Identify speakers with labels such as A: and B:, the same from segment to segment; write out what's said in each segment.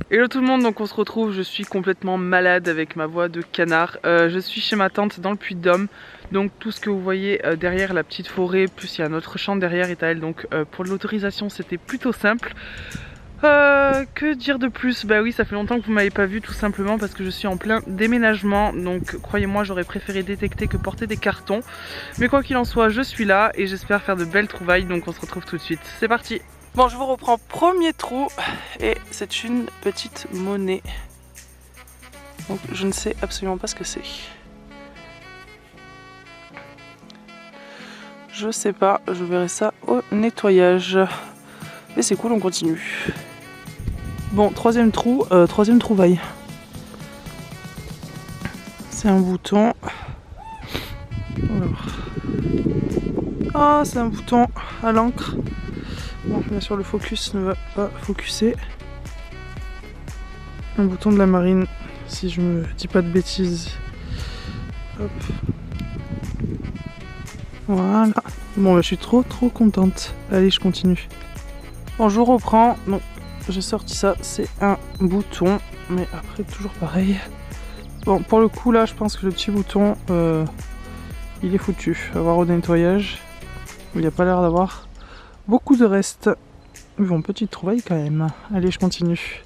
A: Hello tout le monde, donc on se retrouve, je suis complètement malade avec ma voix de canard. Je suis chez ma tante dans le Puy-de-Dôme, donc tout ce que vous voyez derrière la petite forêt, plus il y a notre champ derrière est à elle, donc pour l'autorisation c'était plutôt simple. Que dire de plus? Bah oui, ça fait longtemps que vous m'avez pas vu, tout simplement parce que je suis en plein déménagement, donc croyez-moi j'aurais préféré détecter que porter des cartons. Mais quoi qu'il en soit, je suis là et j'espère faire de belles trouvailles, donc on se retrouve tout de suite. C'est parti! Bon, je vous reprends premier trou et c'est une petite monnaie. Donc je ne sais absolument pas ce que c'est. Je sais pas, je verrai ça au nettoyage. Mais c'est cool, on continue. Bon, troisième trou, troisième trouvaille. C'est un bouton. Ah, c'est un bouton à l'encre. Bon, bien sûr, le focus ne va pas focuser. Un bouton de la marine, si je me dis pas de bêtises. Hop. Voilà. Bon, bah, je suis trop contente. Allez, je continue. Bon, je reprends. Donc, j'ai sorti ça. C'est un bouton, mais après, toujours pareil. Bon, pour le coup, là, je pense que le petit bouton, il est foutu. On va voir au nettoyage. Il n'y a pas l'air d'avoir beaucoup de restes. Bon, petite trouvaille quand même. Allez, je continue.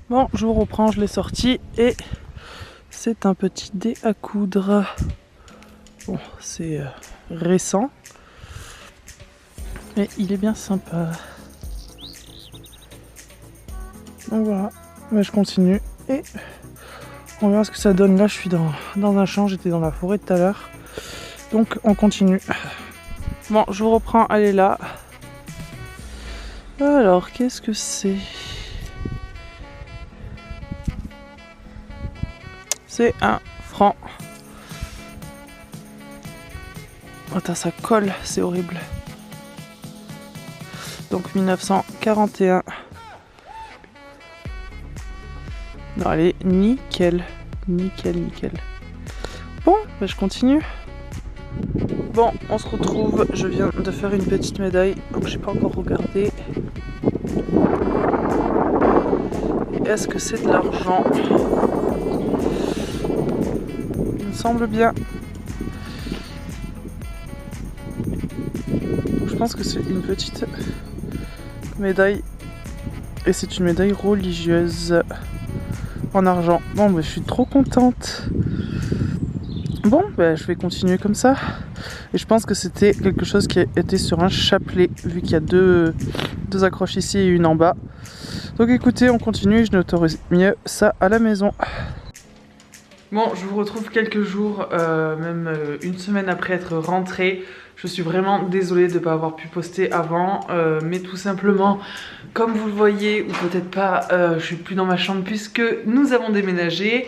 A: Bon, je vous reprends, je l'ai sorti et c'est un petit dé à coudre. Bon, c'est récent, mais il est bien sympa. Donc voilà, mais je continue et on verra ce que ça donne. Là, je suis dans un champ, j'étais dans la forêt tout à l'heure. Donc on continue. Bon, je vous reprends, elle est là. Alors, qu'est-ce que c'est? C'est un franc. Attends, ça colle, c'est horrible. Donc 1941. Non, elle est nickel. Nickel. Bon, bah, je continue. Bon, on se retrouve. Je viens de faire une petite médaille, donc j'ai pas encore regardé. Est-ce que c'est de l'argent? Il me semble bien. Je pense que c'est une petite médaille. Et c'est une médaille religieuse en argent. Bon, bah, je suis trop contente. Bon, bah, je vais continuer comme ça. Et je pense que c'était quelque chose qui était sur un chapelet, vu qu'il y a deux accroches ici et une en bas. Donc écoutez, on continue, je n'autorise mieux ça à la maison. Bon, je vous retrouve quelques jours, même une semaine après être rentrée. Je suis vraiment désolée de ne pas avoir pu poster avant, mais tout simplement, comme vous le voyez, ou peut-être pas, je suis plus dans ma chambre puisque nous avons déménagé.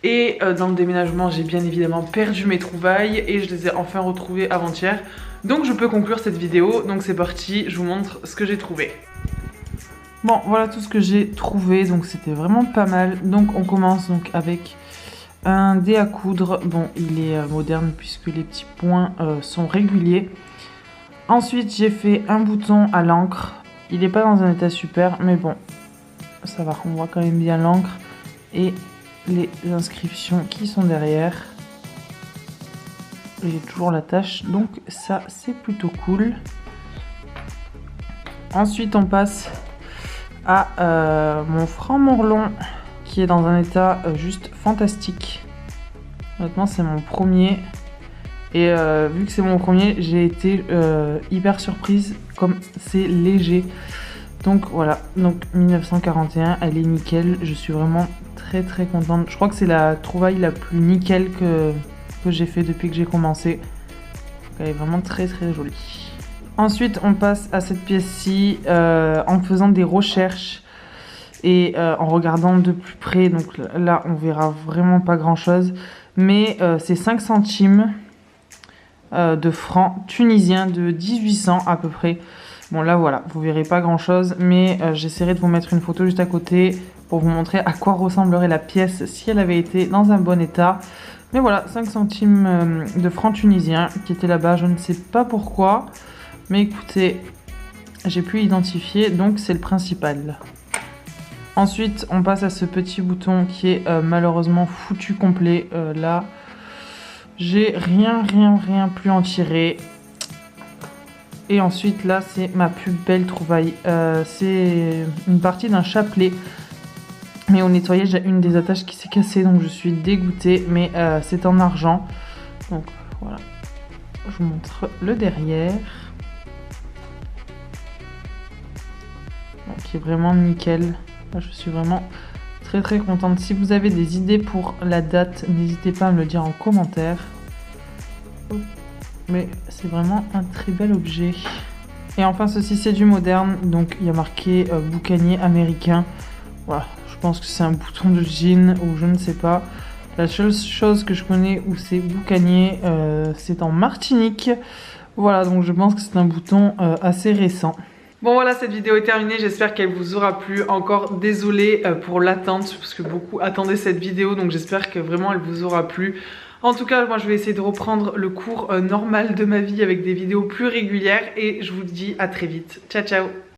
A: Et dans le déménagement, j'ai bien évidemment perdu mes trouvailles et je les ai enfin retrouvées avant-hier. Donc je peux conclure cette vidéo, donc c'est parti, je vous montre ce que j'ai trouvé. Bon, voilà tout ce que j'ai trouvé, donc c'était vraiment pas mal. Donc on commence donc avec un dé à coudre. Bon, il est moderne puisque les petits points sont réguliers. Ensuite, j'ai fait un bouton à l'encre. Il n'est pas dans un état super, mais bon, ça va, on voit quand même bien l'encre et les inscriptions qui sont derrière. J'ai toujours la tâche, donc ça c'est plutôt cool. Ensuite on passe à mon franc Morlon qui est dans un état juste fantastique. Honnêtement c'est mon premier et vu que c'est mon premier, j'ai été hyper surprise comme c'est léger. Donc voilà, donc 1941, elle est nickel, je suis vraiment très contente. Je crois que c'est la trouvaille la plus nickel que j'ai fait depuis que j'ai commencé. Elle est vraiment très jolie. Ensuite, on passe à cette pièce-ci en faisant des recherches et en regardant de plus près. Donc là, on verra vraiment pas grand-chose. Mais c'est 5 centimes de francs tunisiens de 1800 à peu près. Bon là voilà, vous verrez pas grand chose, mais j'essaierai de vous mettre une photo juste à côté pour vous montrer à quoi ressemblerait la pièce si elle avait été dans un bon état. Mais voilà, 5 centimes de francs tunisiens qui étaient là-bas, je ne sais pas pourquoi, mais écoutez, j'ai pu identifier, donc c'est le principal. Ensuite, on passe à ce petit bouton qui est malheureusement foutu complet. Là, j'ai rien pu en tirer. Et ensuite, là, c'est ma plus belle trouvaille. C'est une partie d'un chapelet. Mais au nettoyage, j'ai une des attaches qui s'est cassée, donc je suis dégoûtée. Mais c'est en argent. Donc voilà, je vous montre le derrière. Donc, qui est vraiment nickel. Là, je suis vraiment très contente. Si vous avez des idées pour la date, n'hésitez pas à me le dire en commentaire. Mais c'est vraiment un très bel objet. Et enfin, ceci c'est du moderne. Donc il y a marqué boucanier américain. Voilà, je pense que c'est un bouton de jean ou je ne sais pas. La seule chose que je connais où c'est boucanier, c'est en Martinique. Voilà, donc je pense que c'est un bouton assez récent. Bon voilà, cette vidéo est terminée, j'espère qu'elle vous aura plu. Encore désolée pour l'attente, parce que beaucoup attendaient cette vidéo, donc j'espère que vraiment elle vous aura plu. En tout cas, moi je vais essayer de reprendre le cours normal de ma vie avec des vidéos plus régulières et je vous dis à très vite. Ciao ciao!